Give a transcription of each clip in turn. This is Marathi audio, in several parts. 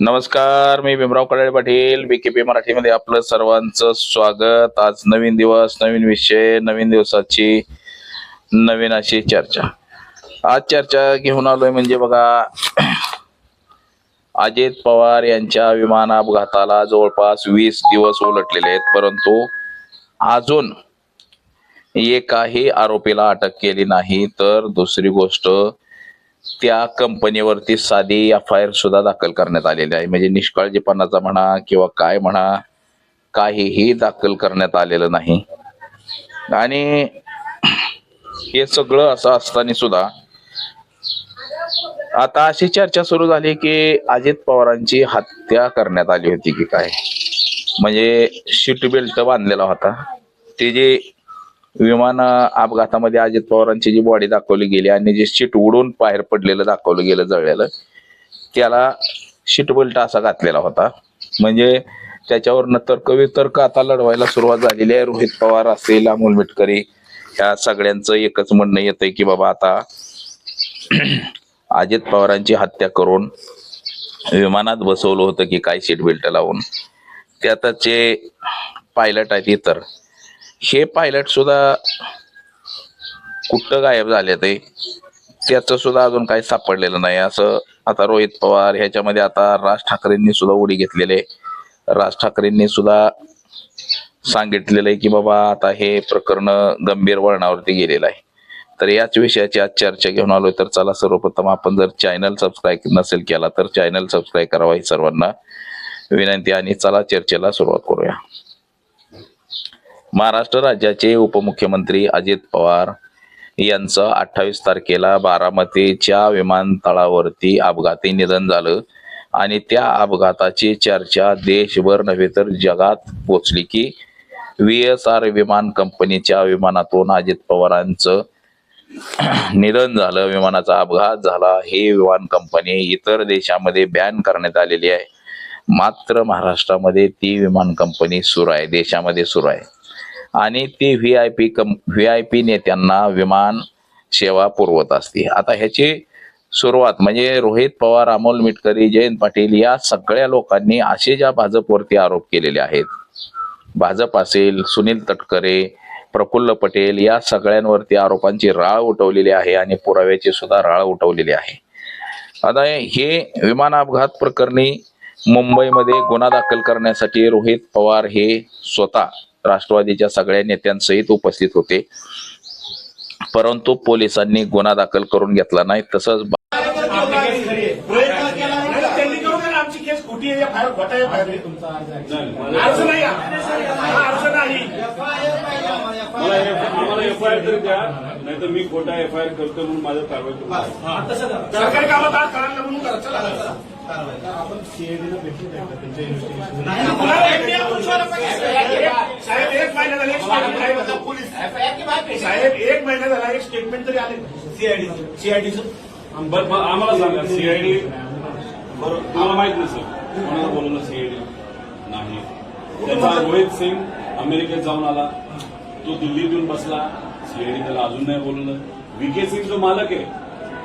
नमस्कार, मी भीमराव कडाळे पाटील, बीकेपी मराठीमध्ये आपलं सर्वांचं स्वागत. आज नवीन दिवस, नवीन विषय, नवीन दिवसाची नवीन अशी चर्चा. आज चर्चा घेऊन आलोय म्हणजे बघा, अजित पवार यांच्या विमान अपघाताला जवळपास 20 दिवस उलटलेले आहेत, परंतु अजून एकाही आरोपीला अटक केली नाही. तर दुसरी गोष्ट, त्या कंपनीवरती साधी FIR सुद्धा दाखल करण्यात आलेली आहे. म्हणजे निष्काळजीपणाचा म्हणा किंवा काय म्हणा, काहीही दाखल करण्यात आलेलं नाही. आणि हे सगळं असं असताना सुद्धा आता अशी चर्चा सुरू झाली की अजित पवारांची हत्या करण्यात आली होती की काय. म्हणजे सीट बेल्ट बांधलेला होता. ते जे विमान अपघातामध्ये अजित पवारांची जी बॉडी दाखवली गेली आणि जे सीट उडून बाहेर पडलेलं दाखवलं गेलं जळलेलं, त्याला सीट बेल्ट असा घातलेला होता. म्हणजे त्याच्यावर तर्क आता लढवायला सुरुवात झालेली आहे. रोहित पवार असेल, अमोल मिटकरी, ह्या सगळ्यांचं एकच म्हणणं येतंय की बाबा आता अजित पवारांची हत्या करून विमानात बसवलं होतं की काय सीट बेल्ट लावून. त्यातच जे पायलट आहेत इतर, हे पायलट सुद्धा कुठं गायब झाले ते, त्याचं सुद्धा अजून काही सापडलेलं नाही. असं आता रोहित पवार ह्याच्यामध्ये आता राज ठाकरेंनी सुद्धा उडी घेतलेले. राज ठाकरेंनी सुद्धा सांगितलेलं आहे की बाबा आता हे प्रकरण गंभीर वळणावरती गेलेलं आहे. तर याच विषयाची आज चर्चा घेऊन आलोय. तर चला, सर्वप्रथम आपण जर चॅनल सबस्क्राईब नसेल केला तर चॅनल सबस्क्राईब करावा ही सर्वांना विनंती. आणि चला चर्चेला सुरुवात करूया. महाराष्ट्र राज्याचे उपमुख्यमंत्री अजित पवार यांचं 28 तारखेला बारामतीच्या विमानतळावरती अपघाती निधन झालं. आणि त्या अपघाताची चर्चा देशभर नव्हे तर जगात पोचली की VSR विमान कंपनीच्या विमानातून अजित पवारांचं निधन झालं, विमानाचा अपघात झाला. ही विमान कंपनी इतर देशामध्ये बॅन करण्यात आलेली आहे, मात्र महाराष्ट्रामध्ये ती विमान कंपनी सुरू आहे, देशामध्ये सुरू आहे. आणि ती VIP नेत्यांना विमान सेवा पुरवत असते. आता ह्याची सुरुवात म्हणजे रोहित पवार, अमोल मिटकरी, जयंत पाटील या सगळ्या लोकांनी असे ज्या भाजपवरती आरोप केलेले आहेत, भाजप असेल, सुनील तटकरे, प्रफुल्ल पटेल, या सगळ्यांवरती आरोपांची राळ उठवलेली आहे आणि पुराव्याची सुद्धा राळ उठवलेली आहे. आता हे विमान अपघात प्रकरणी मुंबईमध्ये गुन्हा दाखल करण्यासाठी रोहित पवार हे स्वतः राष्ट्रवादीच्या सगळ्या नेत्यांसहित उपस्थित होते, परंतु पोलिसांनी गुन्हा दाखल करून घेतला नाही. तसंच FIR तरी द्या, नाही तर मी खोटा FIR करतो म्हणून माझं कारवाई सरकारी कामात आज करायला म्हणून करा. आपण CID ला भेटू द्या त्यांच्या इन्व्हेस्टिगेशन. साहेब एक महिना झाला एक स्टेटमेंट तरी आले CID आम्हाला सांगा. CID बरोबर मला माहित नसेल कोणाला बोलवलं CID नाही. त्याचा रोहित सिंग अमेरिकेत जाऊन आला, तो दिल्लीत येऊन बसला, CID त्याला अजून नाही बोलवलं. VK सिंग जो मालक आहे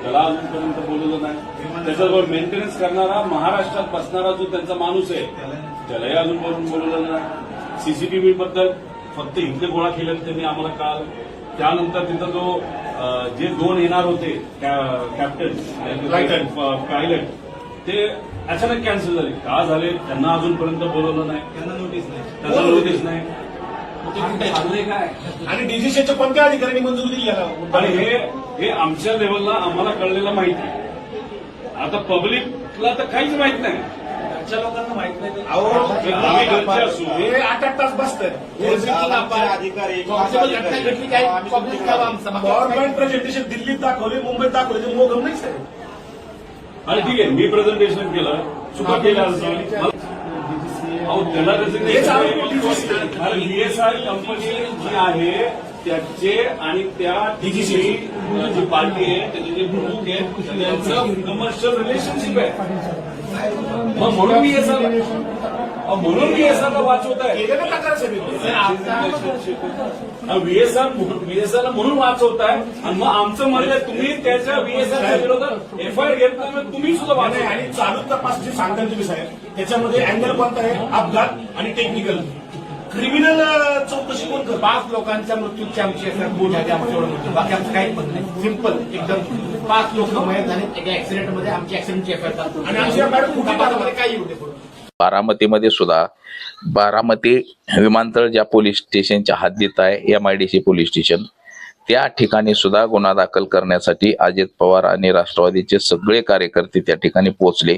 त्याला अजूनपर्यंत बोलवलं नाही. त्याच्याबरोबर मेंटेनन्स करणारा महाराष्ट्रात बसणारा जो त्यांचा माणूस आहे त्यालाही अजून बोलवलं नाही. CCTV बद्दल फक्त इथले गोळा केल्यानं त्यांनी आम्हाला काल. त्यानंतर तिथं जो जे 2 येणार होते कॅप्टन पायलट, ते अचानक कॅन्सल झाले. का झाले त्यांना अजूनपर्यंत बोलवलं नाही, त्यांना नोटीस नाही. आणि DGCच्या कोणत्या अधिकाऱ्यांनी मंजुरी दिली याला? आणि हे आमच्या लेवलला आम्हाला कळलेलं माहिती. आता पब्लिकला तर काहीच माहित नाही. आमच्या लोकांना माहित नाही. आम्ही घरचे असू, हे 8-8 तास बसतात अधिकारी. गव्हर्नमेंट प्रेझेंटेशन दिल्लीत दाखवले, मुंबईत दाखवले, मोगम नाही साहेब. आणि ठीक आहे, मी प्रेझेंटेशन केलं, चुका केल्या त्याला VSR कंपनी जी आहे त्याचे आणि त्या DGC जी पार्टी आहे त्याचे जे प्रमुख आहेत त्यांचं कमर्शियल रिलेशनशिप आहे. मग म्हणून मी VSR ला वाचवत आहे. VSR ला म्हणून वाचवत आहे आणि मग आमचं म्हणलं तुम्ही त्याच्या VSR विरोधात FIR घेत नाही, तुम्ही सुद्धा वाचवा. आणि चालू तपास जे सांगताल तुम्ही साहेब त्याच्यामध्ये अँगल कोणता आहे? अपघात आणि टेक्निकल. क्रिमिनल चौकशी कोण करतं? 5 लोकांच्या मृत्यूची आमची एफआयआर बोर्ड झाली, आमच्या एवढं मृत्यू, बाकी आमचं काही पण नाही. सिंपल एकदम 5 लोक मयत झाले एका ऍक्सिडेंटमध्ये, आमची ऍक्सिडेंटची एफआयआर आणि आमची FIR कुठे तपासामध्ये काही होते पुढे. बारामतीमध्ये सुद्धा बारामती विमानतळ ज्या पोलीस स्टेशनच्या हद्दीत आहे MIDC पोलीस स्टेशन, त्या ठिकाणी सुद्धा गुन्हा दाखल करण्यासाठी अजित पवार आणि राष्ट्रवादीचे सगळे कार्यकर्ते त्या ठिकाणी पोहोचले,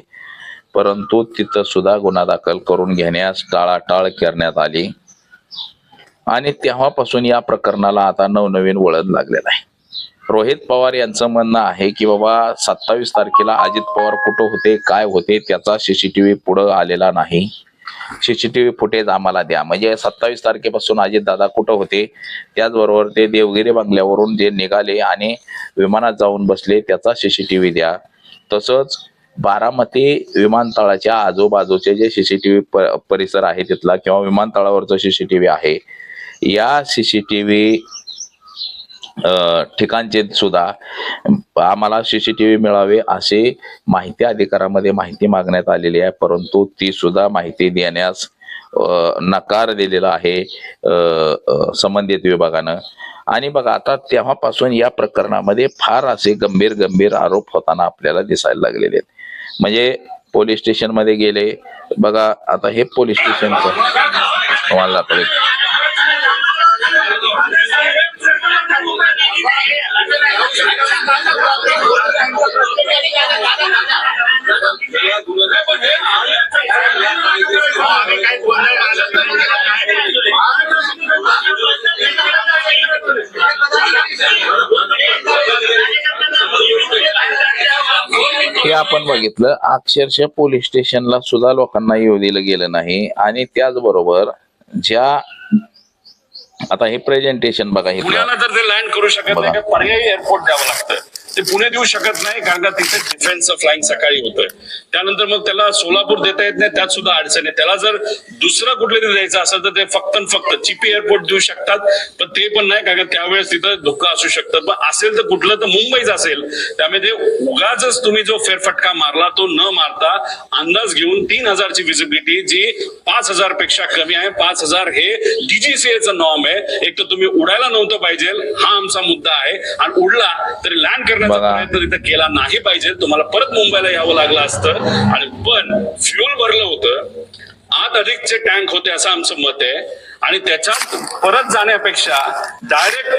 परंतु तिथं सुद्धा गुन्हा दाखल करून घेण्यास टाळाटाळ करण्यात आली आणि तेव्हापासून या प्रकरणाला आता नवनवीन वळण लागलेलं आहे. रोहित पवार यांचं म्हणणं आहे की बाबा 27 तारखेला अजित पवार कुठं होते, काय होते, त्याचा CCTV पुढं आलेला नाही. CCTV फुटेज आम्हाला द्या. म्हणजे 27 तारखेपासून अजित दादा कुठं होते, त्याचबरोबर ते देवगिरी बंगल्यावरून जे निघाले आणि विमानात जाऊन बसले त्याचा CCTV द्या. तसंच बारामती विमानतळाच्या आजूबाजूचे जे CCTV परिसर आहे तिथला किंवा विमानतळावरचा CCTV आहे, या CCTV ठिकाणचे सुद्धा आम्हाला CCTV मिळावे असे माहिती अधिकारामध्ये माहिती मागण्यात आलेली आहे, परंतु ती सुद्धा माहिती देण्यास नकार दिलेला आहे संबंधित विभागानं. आणि बघा आता तेव्हापासून या प्रकरणामध्ये फार असे गंभीर आरोप होताना आपल्याला दिसायला लागलेले आहेत. म्हणजे पोलीस स्टेशन मध्ये गेले बघा, आता हे पोलीस स्टेशनचं तुम्हाला दाखवले. हे आपण बघितलं, अक्षरशः पोलीस स्टेशनला सुद्धा लोकांना येऊ दिलं गेलं नाही. आणि त्याचबरोबर ज्या आता हे प्रेझेंटेशन बघा, हे पुण्याला जर ते लँड करू शकत नाही, पर्यायी एअरपोर्ट द्यावं लागतं. ते पुणे देऊ शकत नाही कारण का तिथे डिफेन्सचं फ्लाइंग सकाळी होतंय. त्यानंतर मग त्याला सोलापूर देता येत नाही, त्यात सुद्धा अडचण आहे. त्याला जर दुसरं कुठलं तरी द्यायचं असेल तर ते फक्त चिपी एअरपोर्ट देऊ शकतात, पण ते पण नाही कारण त्यावेळेस तिथं धोका असू शकतात. पण असेल तर कुठलं तर मुंबईच असेल. त्यामुळे ते उगाच तुम्ही जो फेरफटका मारला तो न मारता अंदाज घेऊन 3000ची विजिबिलिटी जी 5000 पेक्षा कमी आहे. 5000 हे DGCAचं नॉर्म आहे. एक तर तुम्ही उडायला नव्हतं पाहिजे, हा आमचा मुद्दा आहे. आणि उडला तरी लँड करण्याचा प्रयत्न तिथे केला नाही पाहिजे. तुम्हाला परत मुंबईला यावं लागलं असतं. आणि पण फ्युल भरलं होतं, आत अधिकचे टँक होते असं आमचं मत आहे. आणि त्याच्यात परत जाण्यापेक्षा डायरेक्ट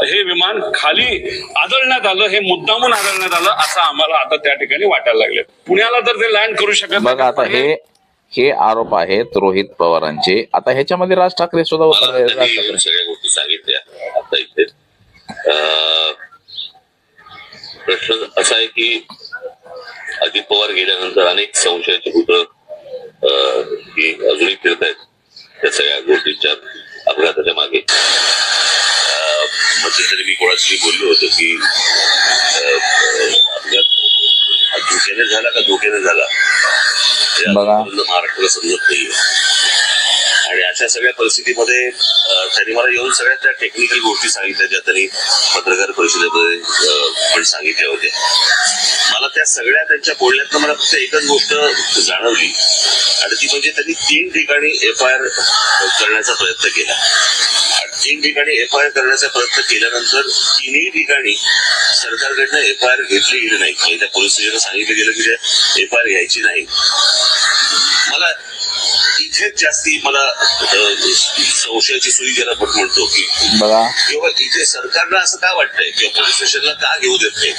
हे विमान खाली आदळण्यात आलं, हे मुद्दामून आदळण्यात आलं असं आम्हाला आता त्या ठिकाणी वाटायला लागले. पुण्याला तर ते लँड करू शकत बघा. आता हे आरोप आहेत रोहित पवारांचे. आता ह्याच्यामध्ये राज ठाकरे सुद्धा सगळ्या गोष्टी सांगितल्या. आता इथे प्रश्न असा आहे की अजित पवार गेल्यानंतर अनेक संशयाची भूतं ही अजूनही फिरत आहेत त्या सगळ्या गोष्टींच्या अपघाताच्या मागे. मध्यंतरी मी कोणाशी बोललो होतो की अपघात धोक्याने झाला का धोक्याने झाला महाराष्ट्राला समजत नाही. आणि अशा सगळ्या परिस्थितीमध्ये त्यांनी मला येऊन सगळ्या त्या टेक्निकल गोष्टी सांगितल्या ज्या त्यांनी पत्रकार परिषदेमध्ये पण सांगितल्या होत्या. मला त्या सगळ्या त्यांच्या बोलण्यातनं मला फक्त एकच गोष्ट जाणवली आणि ती म्हणजे त्यांनी 3 ठिकाणी FIR करण्याचा प्रयत्न केला. 3 ठिकाणी FIR करण्याचा प्रयत्न केल्यानंतर 3ही ठिकाणी सरकारकडनं FIR घेतली गेली नाही. म्हणजे त्या पोलीस स्टेशनला सांगितलं गेलं की FIR घ्यायची नाही. मला इथेच जास्ती मला संशयाची सुई ज्याला आपण म्हणतो की किंवा इथे सरकारला असं का वाटतंय किंवा पोलीस स्टेशनला का घेऊ देत नाही.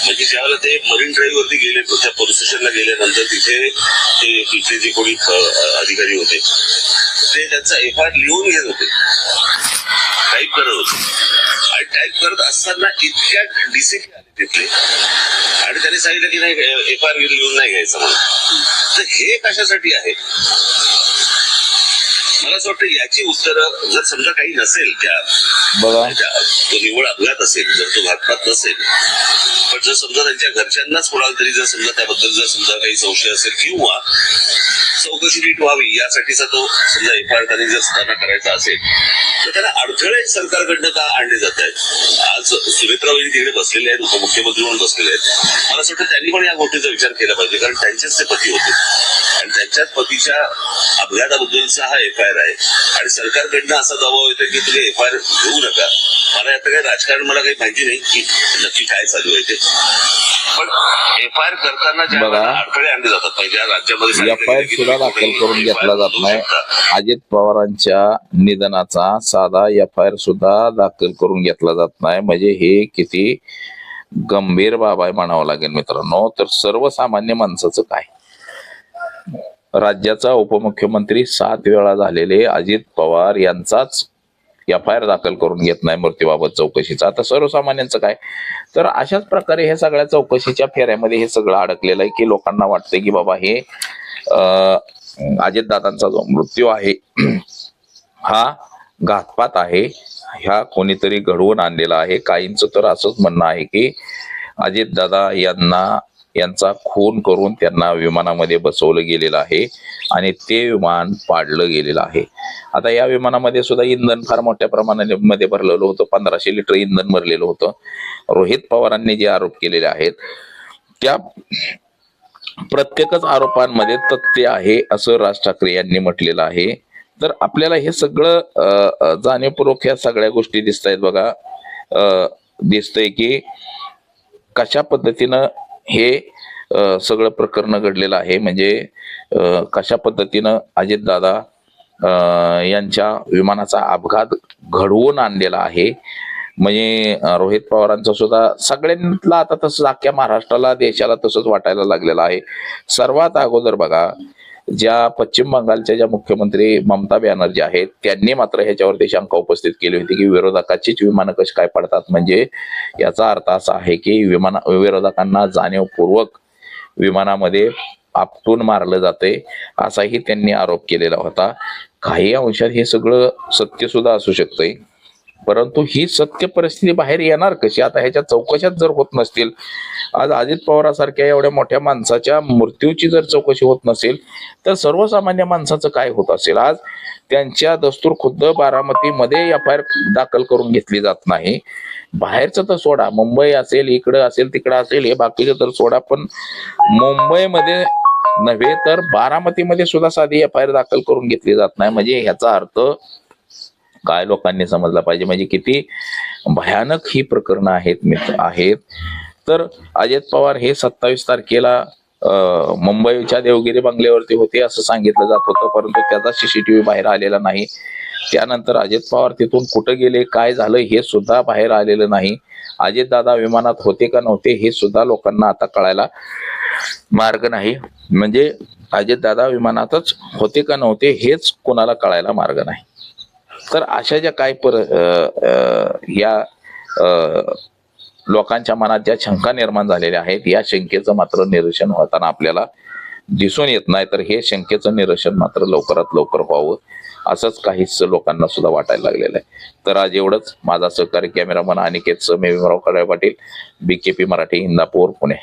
म्हणजे ज्यावेळेला ते मरीन ड्राईव्ह वरती गेले, त्या पोलीस स्टेशनला गेल्यानंतर तिथे ते तिथले जे कोणी अधिकारी होते ते त्यांचा FIR लिहून घेत होते, टाईप करत होते. आणि टाईप करत असताना इतक्या DCP आले तिथले आणि त्यांनी सांगितलं की नाही FIR लिहून नाही घ्यायचं म्हणून. तर हे कशासाठी आहे? मला असं वाटतं याची उत्तरं जर समजा काही नसेल बघा. तो निव्वळ अपघात असेल, जर तो घातपात नसेल, पण जर समजा त्यांच्या घरच्यांनाच कोणाला तरी जर समजा त्याबद्दल जर समजा काही संशय असेल किंवा चौकशी नीट व्हावी यासाठीचा तो समजा एफआयआर त्यांनी जर सुधारणा करायचा असेल तर त्याला अडथळे सरकारकडनं का आणले जात आहेत. आज सुनेत्राबाई तिकडे बसलेले आहेत, उपमुख्यमंत्री म्हणून बसलेले आहेत. मला असं वाटतं त्यांनी पण या गोष्टीचा विचार केला पाहिजे, कारण त्यांचेच ते पती होते आणि त्यांच्याच पतीच्या अपघाताबद्दलचा हा एफआयआर आहे आणि सरकारकडनं असा दबाव येतो की तुम्ही एफआयआर घेऊ नका. मला यात काही राजकारण मला काही माहिती नाही की नक्की काय चालू आहे ते, पण एफआयआर करताना ज्या अडथळे आणले जातात म्हणजे राज्यामध्ये एफआयआर सुद्धा दाखल करून घेतला जात नाही. अजित पवारांच्या निधनाचा साधा एफआयआर सुद्धा दाखल करून घेतला जात नाही. म्हणजे हे किती गंभीर बाब आहे म्हणावं लागेल मित्रांनो. तर सर्वसामान्य माणसाचं काय, राज्याचा उपमुख्यमंत्री 7 वेळा झालेले अजित पवार यांचाच एफआयआर दाखल करून घेत नाही मृत्यूबाबत चौकशीचा. आता सर्वसामान्यांचं काय, तर अशाच प्रकारे हे सगळ्या चौकशीच्या फेऱ्यामध्ये हे सगळं अडकलेलं आहे की लोकांना वाटतंय की बाबा हे अजितदादांचा जो मृत्यू आहे हा घातपात आहे, ह्या कोणीतरी घडवून आणलेला आहे. काहींचं तर असंच म्हणणं आहे की अजितदादा यांचा खून करून त्यांना विमानामध्ये बसवलं गेलेलं आहे आणि ते विमान पाडलं गेलेलं आहे. आता या विमानामध्ये सुद्धा इंधन फार मोठ्या प्रमाणामध्ये भरलेलं होतं, 1500 लिटर इंधन भरलेलं होतं. रोहित पवारांनी जे आरोप केलेले आहेत त्या प्रत्येकच आरोपांमध्ये तथ्य आहे असं राज ठाकरे यांनी म्हटलेलं आहे. तर आपल्याला हे सगळं जाणीवपूर्वक ह्या सगळ्या गोष्टी दिसत आहेत बघा. दिसतंय की कशा पद्धतीनं हे सगळं प्रकरण घडलेलं आहे. म्हणजे कशा पद्धतीनं अजितदादा यांच्या विमानाचा अपघात घडवून आणलेला आहे. म्हणजे रोहित पवारांचा सुद्धा सगळ्यांना आता तसंच अख्ख्या महाराष्ट्राला देशाला तसंच वाटायला लागलेलं आहे. सर्वात अगोदर बघा, ज्या पश्चिम बंगालच्या ज्या मुख्यमंत्री ममता बॅनर्जी आहेत त्यांनी मात्र ह्याच्यावरती शंका उपस्थित केली होती की विरोधकाचीच विमानं कशी काय पडतात. म्हणजे याचा अर्थ असा आहे की विरोधकांना जाणीवपूर्वक विमानामध्ये आपटून मारलं जाते असाही त्यांनी आरोप केलेला होता. काही अंशात हे सगळं सत्य सुद्धा असू शकतंय, परंतु ही सत्य परिस्थिती बाहेर येणार कशी आता ह्याच्या चौकशात जर होत नसतील. आज अजित पवारांसारख्या एवढ्या मोठ्या माणसाच्या मृत्यूची जर चौकशी होत नसेल तर सर्वसामान्य माणसाचं काय होत असेल. आज त्यांच्या दस्तूर खुद्द बारामतीमध्ये एफआयआर दाखल करून घेतली जात नाही. बाहेरचं तर सोडा, मुंबई असेल, इकडं असेल, तिकडं असेल, हे बाकीचं तर सोडा, पण मुंबईमध्ये नव्हे तर बारामतीमध्ये सुद्धा साधी एफआयआर दाखल करून घेतली जात नाही. म्हणजे ह्याचा अर्थ काय लोकांनी समजला पाहिजे, म्हणजे किती भयानक ही प्रकरणं आहेत. तर अजित पवार हे 27 तारखेला मुंबईच्या देवगिरी बंगल्यावरती होते असं सांगितलं जात होतं, परंतु त्याचा CCTV बाहेर आलेला नाही. त्यानंतर अजित पवार तिथून कुठं गेले, काय झालं हे सुद्धा बाहेर आलेलं नाही. अजितदादा विमानात होते का नव्हते हे सुद्धा लोकांना आता कळायला मार्ग नाही. म्हणजे अजितदादा विमानातच होते का नव्हते हेच कोणाला कळायला मार्ग नाही. तर अशा ज्या काय या लोकांच्या मनात ज्या शंका निर्माण झालेल्या आहेत या शंकेचं मात्र निरसन होताना आपल्याला दिसून येत नाही. तर हे शंकेचं निरसन मात्र लवकरात लवकर व्हावं असंच काहीच लोकांना सुद्धा वाटायला लागलेलं आहे. तर आज एवढंच. माझा सहकारी कॅमेरामन अनिकेत मी भीमराव कडाळे पाटील, BKP मराठी, इंदापूर, पुणे.